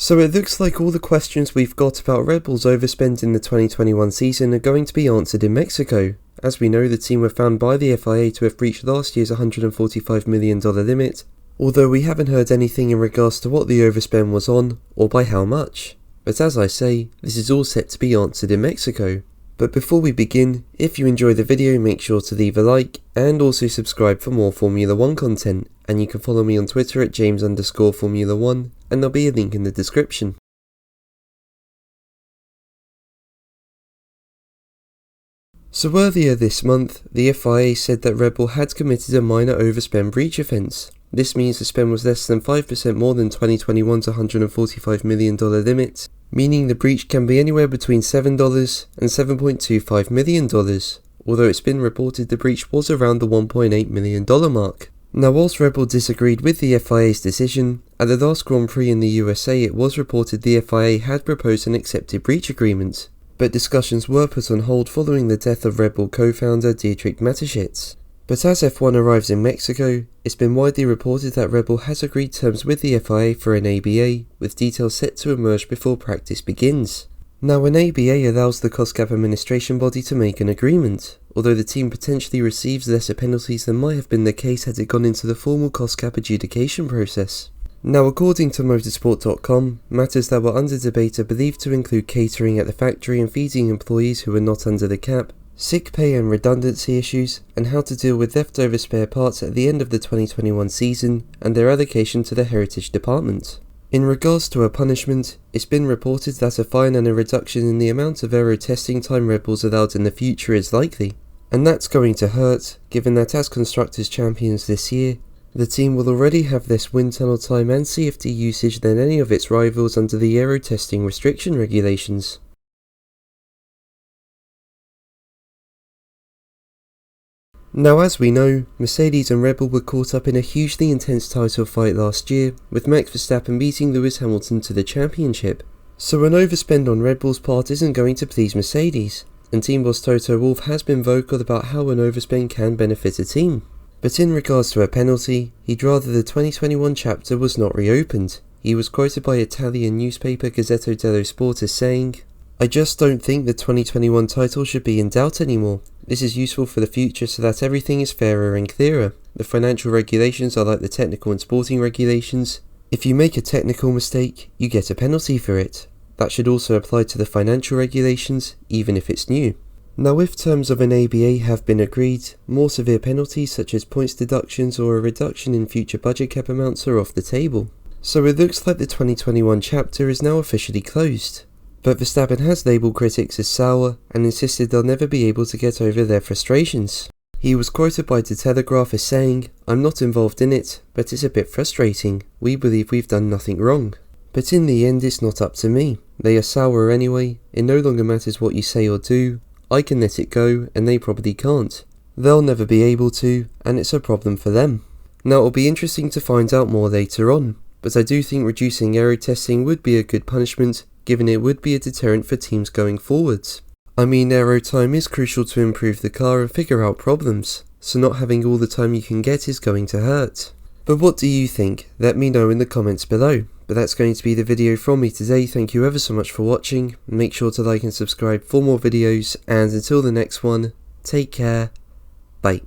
So it looks like all the questions we've got about Red Bull's overspend in the 2021 season are going to be answered in Mexico. As we know, the team were found by the FIA to have breached last year's $145 million limit, although we haven't heard anything in regards to what the overspend was on, or by how much. But as I say, this is all set to be answered in Mexico. But before we begin, if you enjoy the video, make sure to leave a like, and also subscribe for more Formula 1 content, and you can follow me on Twitter at James_Formula1, and there'll be a link in the description. So earlier this month, the FIA said that Red Bull had committed a minor overspend breach offence. This means the spend was less than 5% more than 2021's $145 million limit, meaning the breach can be anywhere between $7 and $7.25 million, although it's been reported the breach was around the $1.8 million mark. Now, whilst Red Bull disagreed with the FIA's decision, at the last Grand Prix in the USA it was reported the FIA had proposed an accepted breach agreement, but discussions were put on hold following the death of Red Bull co-founder Dietrich Mateschitz. But as F1 arrives in Mexico, it's been widely reported that Red Bull has agreed terms with the FIA for an ABA, with details set to emerge before practice begins. Now, an ABA allows the cost cap administration body to make an agreement, although the team potentially receives lesser penalties than might have been the case had it gone into the formal cost cap adjudication process. Now, according to motorsport.com, matters that were under debate are believed to include catering at the factory and feeding employees who are not under the cap, sick pay and redundancy issues, and how to deal with leftover spare parts at the end of the 2021 season and their allocation to the Heritage Department. In regards to a punishment, it's been reported that a fine and a reduction in the amount of aero testing time Red Bull's allowed in the future is likely. And that's going to hurt, given that as Constructors' Champions this year, the team will already have less wind tunnel time and CFD usage than any of its rivals under the aero testing restriction regulations. Now, as we know, Mercedes and Red Bull were caught up in a hugely intense title fight last year, with Max Verstappen beating Lewis Hamilton to the championship. So an overspend on Red Bull's part isn't going to please Mercedes, and team boss Toto Wolff has been vocal about how an overspend can benefit a team. But in regards to a penalty, he'd rather the 2021 chapter was not reopened. He was quoted by Italian newspaper Gazzetta dello Sport as saying, "I just don't think the 2021 title should be in doubt anymore. This is useful for the future so that everything is fairer and clearer. The financial regulations are like the technical and sporting regulations. If you make a technical mistake, you get a penalty for it. That should also apply to the financial regulations, even if it's new." Now, if terms of an ABA have been agreed, more severe penalties such as points deductions or a reduction in future budget cap amounts are off the table. So it looks like the 2021 chapter is now officially closed. But Verstappen has labelled critics as sour and insisted they'll never be able to get over their frustrations. He was quoted by The Telegraph as saying, "I'm not involved in it, but it's a bit frustrating. We believe we've done nothing wrong. But in the end it's not up to me. They are sour anyway. It no longer matters what you say or do. I can let it go and they probably can't. They'll never be able to, and it's a problem for them." Now, it'll be interesting to find out more later on, but I do think reducing aero testing would be a good punishment, given it would be a deterrent for teams going forwards. I mean, aero time is crucial to improve the car and figure out problems, so not having all the time you can get is going to hurt. But what do you think? Let me know in the comments below. But that's going to be the video from me today. Thank you ever so much for watching. Make sure to like and subscribe for more videos, and until the next one, take care, bye.